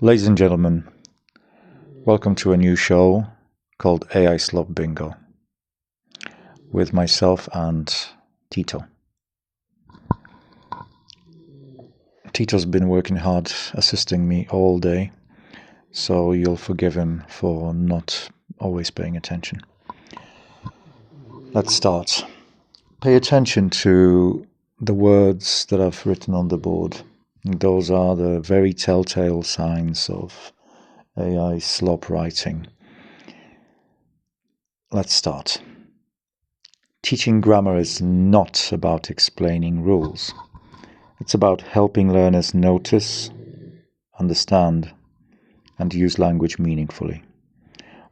Ladies and gentlemen, welcome to a new show called AI Slop Bingo with myself and Tito. Tito's been working hard assisting me all day, so you'll forgive him for not always paying attention. Let's start. Pay attention to the words that I've written on the board. Those are the very telltale signs of AI slop writing. Let's start. Teaching grammar is not about explaining rules. It's about helping learners notice, understand, and use language meaningfully.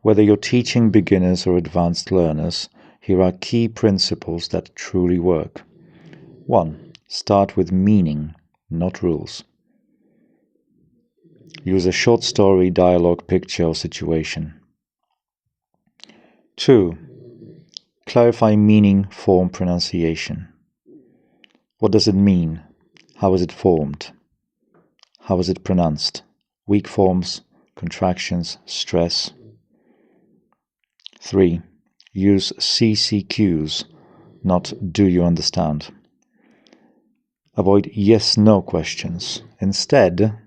Whether you're teaching beginners or advanced learners, here are key principles that truly work. 1. Start with meaning, not rules. Use a short story, dialogue, picture, or situation. 2. Clarify meaning, form, pronunciation. What does it mean? How is it formed? How is it pronounced? Weak forms, contractions, stress. 3. Use CCQs, not do you understand. Avoid yes-no questions. Instead,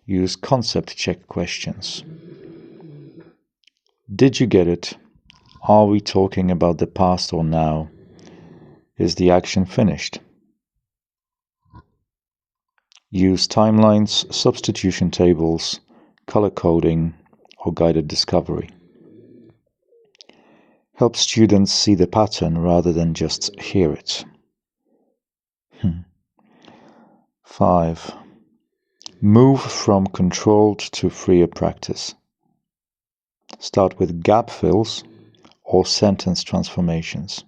use concept check questions. Did you get it? Are we talking about the past or now? Is the action finished? Use timelines, substitution tables, color coding, or guided discovery. Help students see the pattern rather than just hear it. 5. Move from controlled to freer practice. Start with gap fills or sentence transformations.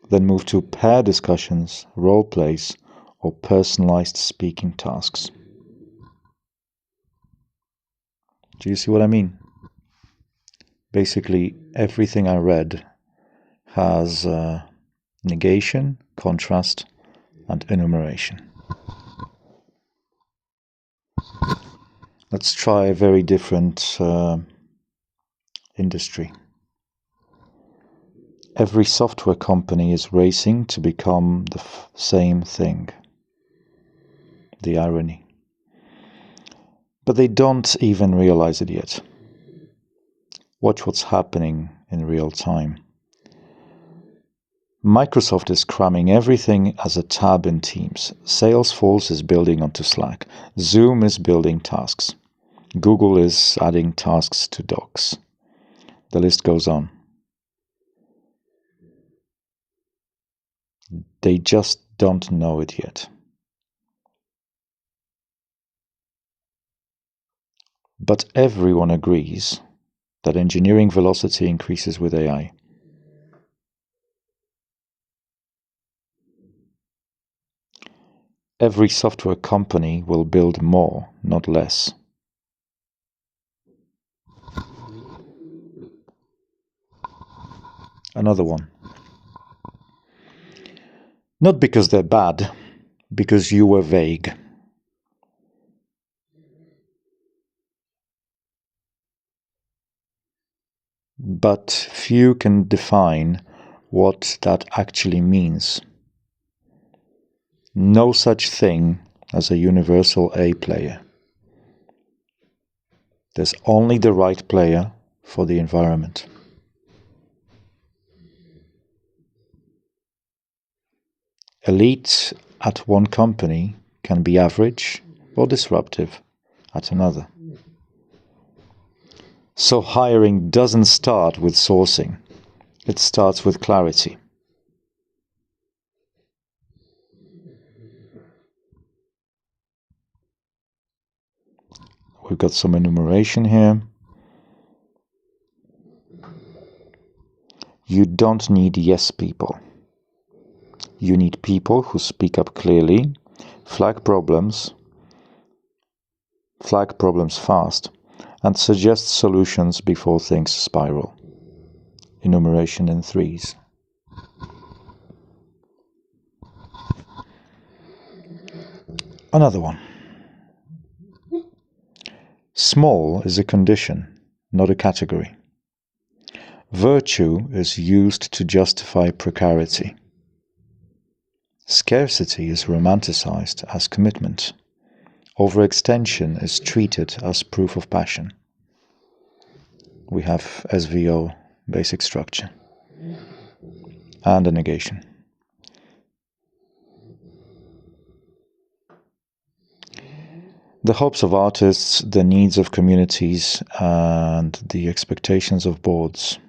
Then move to pair discussions, role plays, or personalized speaking tasks. Do you see what I mean? Basically, everything I read has negation, contrast, and enumeration. Let's try a very different industry. Every software company is racing to become the same thing. The irony. But they don't even realize it yet. Watch what's happening in real time. Microsoft is cramming everything as a tab in Teams. Salesforce is building onto Slack. Zoom is building tasks. Google is adding tasks to Docs. The list goes on. They just don't know it yet. But everyone agrees that engineering velocity increases with AI. Every software company will build more, not less. Another one. Not because they're bad, because you were vague. But few can define what that actually means. No such thing as a universal A player. There's only the right player for the environment. Elite at one company can be average or disruptive at another. So hiring doesn't start with sourcing. It starts with clarity. We've got some enumeration here. You don't need yes people. You need people who speak up clearly, flag problems fast, and suggest solutions before things spiral. Enumeration in threes. Another one. Small is a condition, not a category. Virtue is used to justify precarity. Scarcity is romanticized as commitment. Overextension is treated as proof of passion. We have SVO, basic structure, and a negation. The hopes of artists, the needs of communities, and the expectations of boards.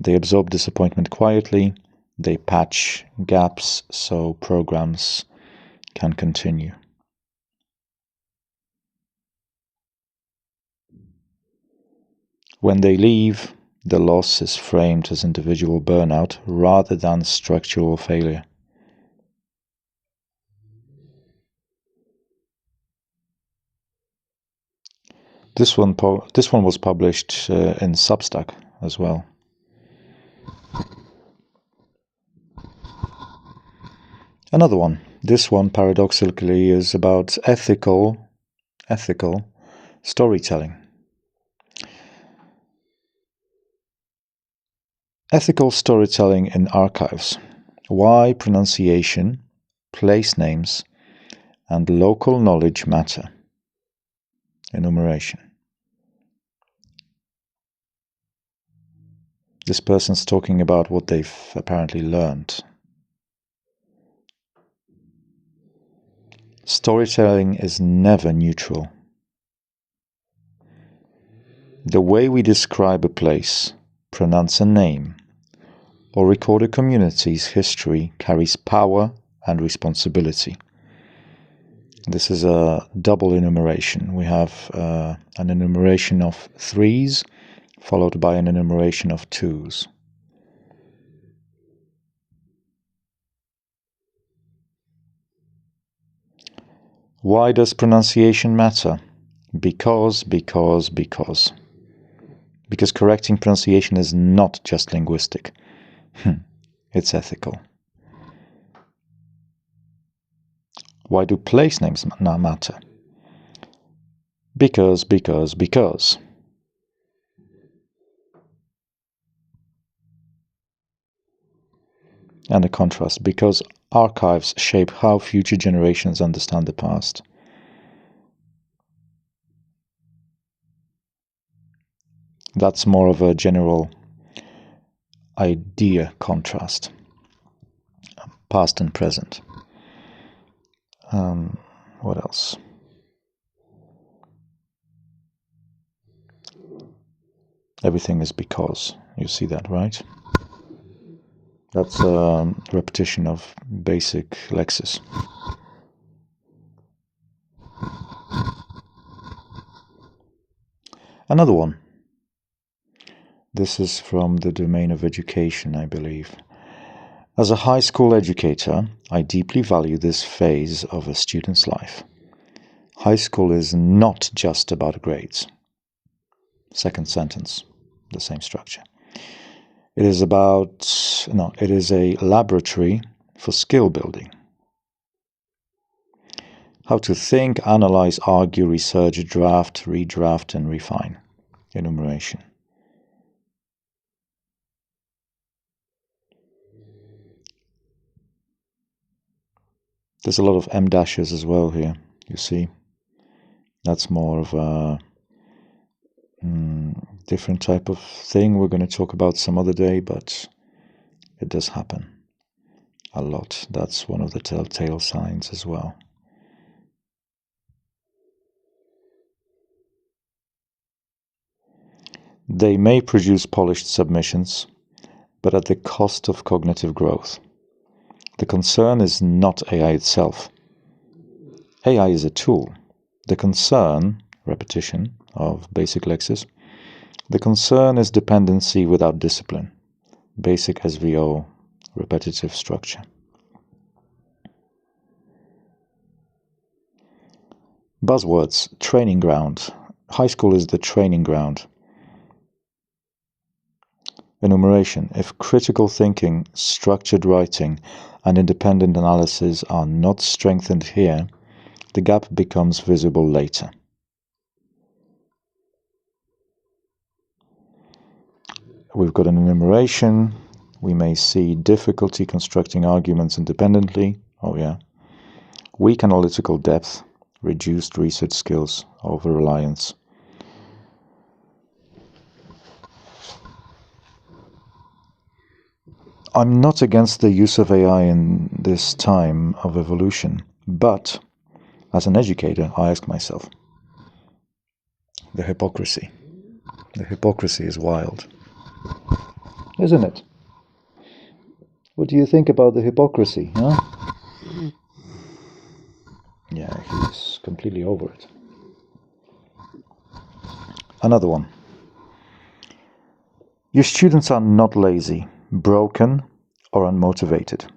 They absorb disappointment quietly. They patch gaps so programs can continue. When they leave, the loss is framed as individual burnout rather than structural failure. This one was published in Substack as well. Another one. This one, paradoxically, is about ethical storytelling. Ethical storytelling in archives. Why pronunciation, place names, and local knowledge matter. Enumeration. This person's talking about what they've apparently learned. Storytelling is never neutral. The way we describe a place, pronounce a name, or record a community's history carries power and responsibility. This is a double enumeration. We have an enumeration of threes followed by an enumeration of twos. Why does pronunciation matter? Because correcting pronunciation is not just linguistic. It's ethical. Why do place names matter? Because. And a contrast, because archives shape how future generations understand the past. That's more of a general idea contrast, past and present. What else? Everything is because. You see that, right? That's a repetition of basic lexis. Another one. This is from the domain of education, I believe. As a high school educator, I deeply value this phase of a student's life. High school is not just about grades. Second sentence, the same structure. It is a laboratory for skill building. How to think, analyze, argue, research, draft, redraft, and refine. Enumeration. There's a lot of M dashes as well here, you see. That's more of a different type of thing we're going to talk about some other day, but it does happen a lot. That's one of the telltale signs as well. They may produce polished submissions, but at the cost of cognitive growth. The concern is not AI itself. AI is a tool. The concern, repetition of basic lexis, the concern is dependency without discipline. Basic SVO, repetitive structure. Buzzwords, training ground. High school is the training ground. Enumeration. If critical thinking, structured writing, and independent analysis are not strengthened here, The gap becomes visible later. We've got an enumeration. We may see difficulty constructing arguments independently. Oh yeah. Weak analytical depth, reduced research skills, over-reliance. I'm not against the use of AI in this time of evolution, but as an educator, I ask myself, the hypocrisy. The hypocrisy is wild. Isn't it? What do you think about the hypocrisy, huh? Yeah, he's completely over it. Another one. Your students are not lazy, broken, or unmotivated.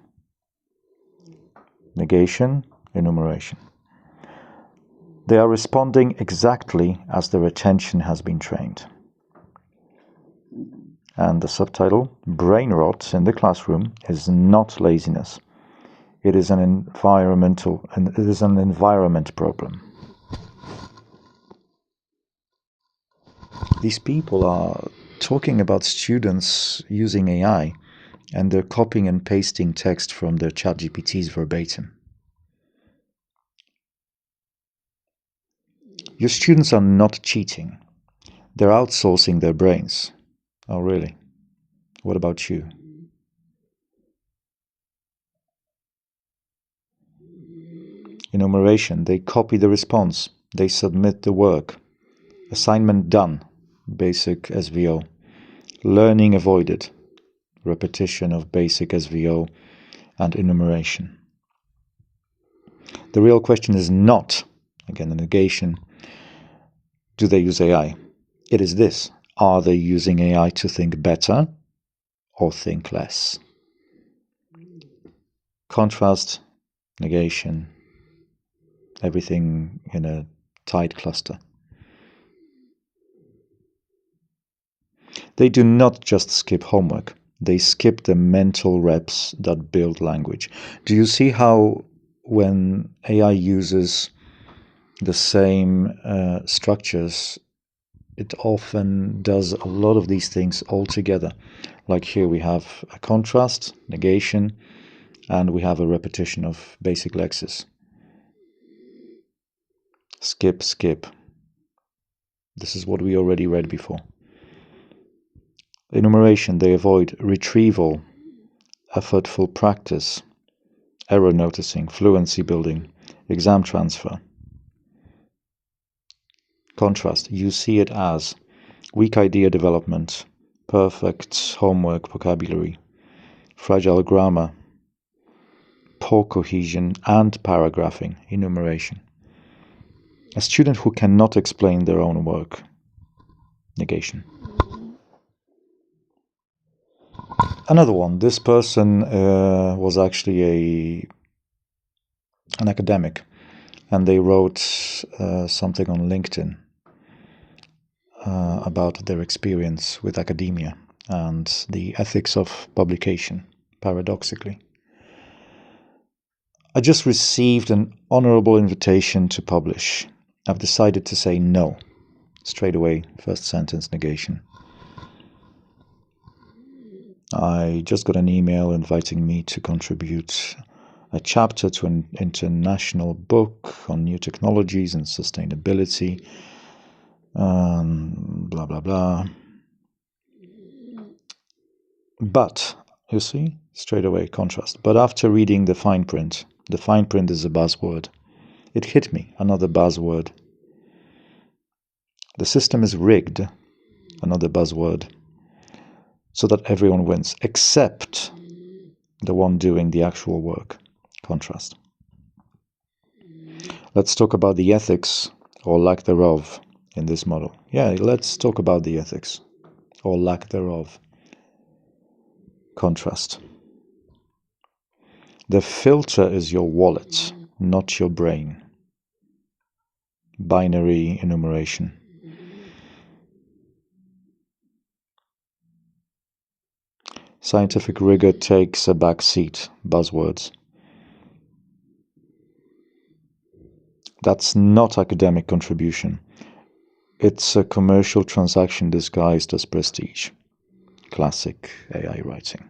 Negation, enumeration. They are responding exactly as their attention has been trained. And the subtitle, Brain rot in the classroom is not laziness. It is an environment problem. These people are talking about students using AI, and they're copying and pasting text from their ChatGPTs verbatim. Your students are not cheating. They're outsourcing their brains. Oh, really? What about you? Enumeration. They copy the response. They submit the work. Assignment done. Basic SVO. Learning avoided. Repetition of basic SVO and enumeration. The real question is not, again, the negation, do they use AI? It is this. Are they using AI to think better or think less? Contrast, negation, everything in a tight cluster. They do not just skip homework. They skip the mental reps that build language. Do you see how when AI uses the same structures, it often does a lot of these things all together? Like here we have a contrast, negation, and we have a repetition of basic lexis. Skip, skip. This is what we already read before. Enumeration, they avoid retrieval, effortful practice, error noticing, fluency building, exam transfer. Contrast, you see it as weak idea development, perfect homework vocabulary, fragile grammar, poor cohesion and paragraphing, enumeration. A student who cannot explain their own work, negation. Another one, this person was actually an academic, and they wrote something on LinkedIn about their experience with academia and the ethics of publication, paradoxically. I just received an honorable invitation to publish. I've decided to say no. Straight away, first sentence, negation. I just got an email inviting me to contribute a chapter to an international book on new technologies and sustainability. Blah, blah, blah. But, you see, straight away, contrast. But after reading the fine print is a buzzword. It hit me, another buzzword. The system is rigged, another buzzword, so that everyone wins, except the one doing the actual work. Contrast. Let's talk about the ethics, or lack thereof, in this model. Yeah, let's talk about the ethics, or lack thereof. Contrast. The filter is your wallet, not your brain. Binary enumeration. Scientific rigor takes a back seat. Buzzwords. That's not academic contribution. It's a commercial transaction disguised as prestige. Classic AI writing.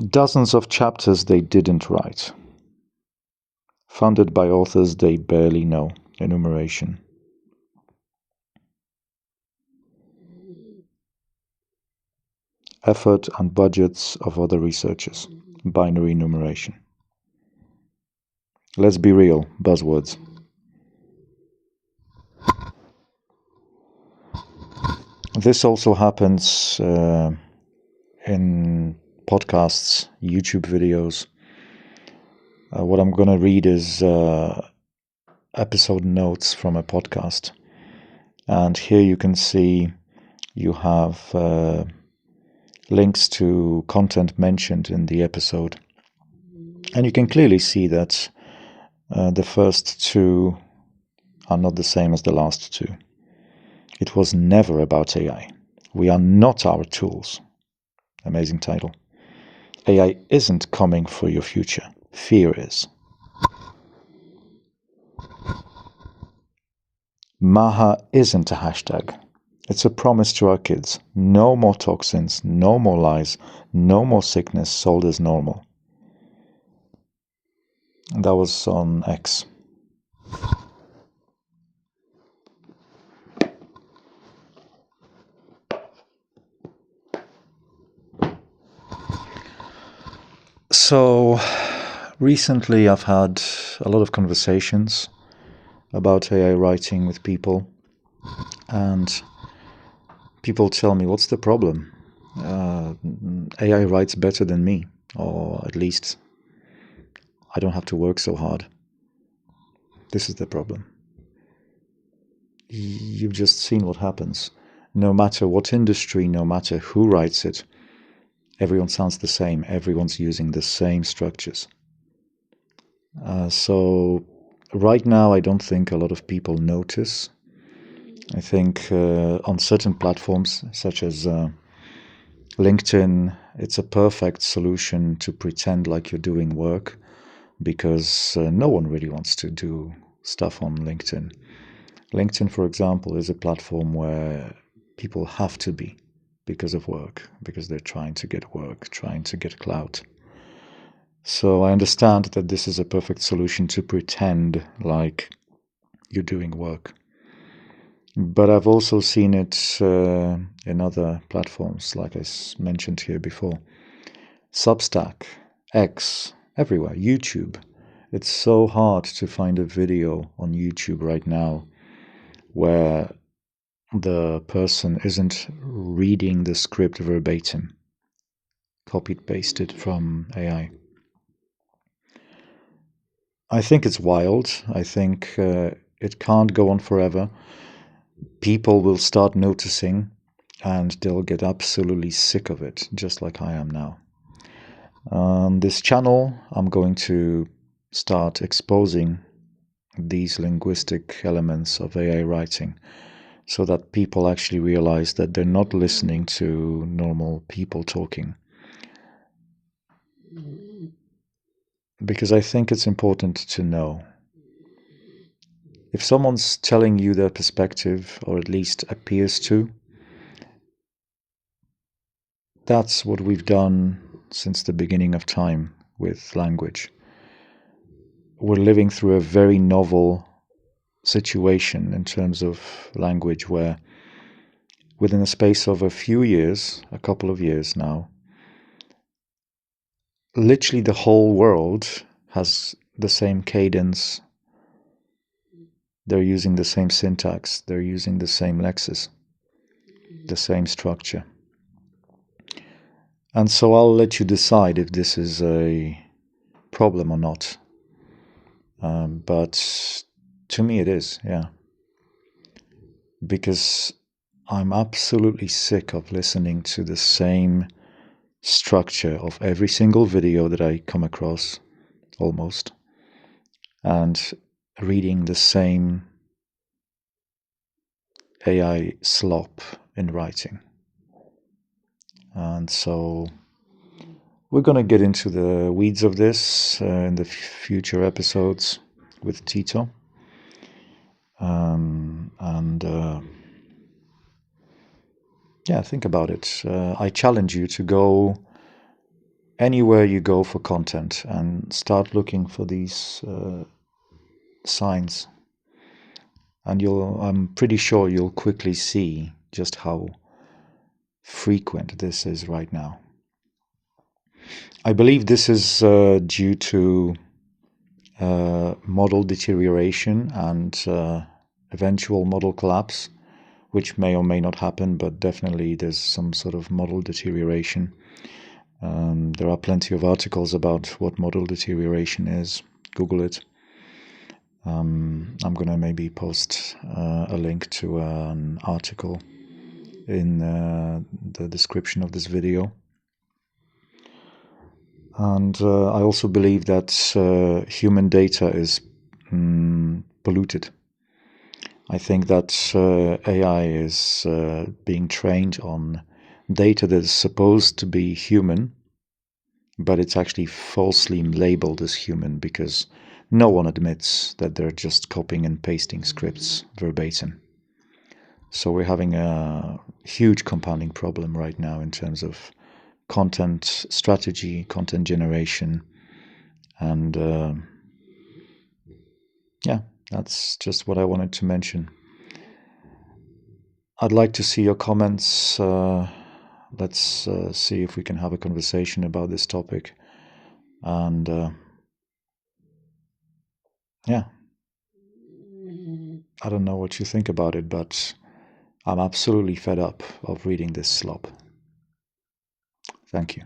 Dozens of chapters they didn't write. Funded by authors they barely know. Enumeration. Effort and budgets of other researchers. Binary enumeration. Let's be real. Buzzwords. This also happens in podcasts, YouTube videos. What I'm going to read is episode notes from a podcast. And here you can see you have links to content mentioned in the episode. And you can clearly see that the first two are not the same as the last two. It was never about AI. We are not our tools. Amazing title. AI isn't coming for your future. Fear is. Maha isn't a hashtag. It's a promise to our kids. No more toxins, no more lies, no more sickness sold as normal. That was on X. So, recently I've had a lot of conversations about AI writing with people, and people tell me, what's the problem? AI writes better than me, or at least I don't have to work so hard. This is the problem. You've just seen what happens. No matter what industry, no matter who writes it, everyone sounds the same. Everyone's using the same structures. So right now, I don't think a lot of people notice. I think on certain platforms, such as LinkedIn, it's a perfect solution to pretend like you're doing work, because no one really wants to do stuff on LinkedIn. LinkedIn, for example, is a platform where people have to be because of work, because they're trying to get work, trying to get clout. So I understand that this is a perfect solution to pretend like you're doing work. But I've also seen it in other platforms, like I mentioned here before. Substack, X, everywhere, YouTube. It's so hard to find a video on YouTube right now where the person isn't reading the script verbatim, copied pasted from AI. I think it's wild. I think it can't go on forever. People will start noticing and they'll get absolutely sick of it, just like I am now. On this channel, I'm going to start exposing these linguistic elements of AI writing so that people actually realize that they're not listening to normal people talking. Because I think it's important to know. If someone's telling you their perspective, or at least appears to, that's what we've done since the beginning of time with language. We're living through a very novel situation in terms of language where within a space of a few years, a couple of years now, literally the whole world has the same cadence. They're using the same syntax. They're using the same lexis, the same structure. And so I'll let you decide if this is a problem or not. But to me it is, yeah. Because I'm absolutely sick of listening to the same structure of every single video that I come across, almost, and reading the same AI slop in writing. And so We're going to get into the weeds of this in the future episodes with Tito. Yeah, think about it. I challenge you to go anywhere you go for content and start looking for these signs. And I'm pretty sure you'll quickly see just how frequent this is right now. I believe this is due to model deterioration and eventual model collapse, which may or may not happen, but definitely there's some sort of model deterioration. There are plenty of articles about what model deterioration is. Google it. I'm going to maybe post a link to an article in the description of this video. And I also believe that human data is polluted. I think that AI is being trained on data that is supposed to be human, but it's actually falsely labeled as human because no one admits that they're just copying and pasting scripts verbatim. So we're having a huge compounding problem right now in terms of content strategy, content generation, and yeah, that's just what I wanted to mention. I'd like to see your comments. Let's see if we can have a conversation about this topic. And yeah, I don't know what you think about it, but I'm absolutely fed up of reading this slop. Thank you.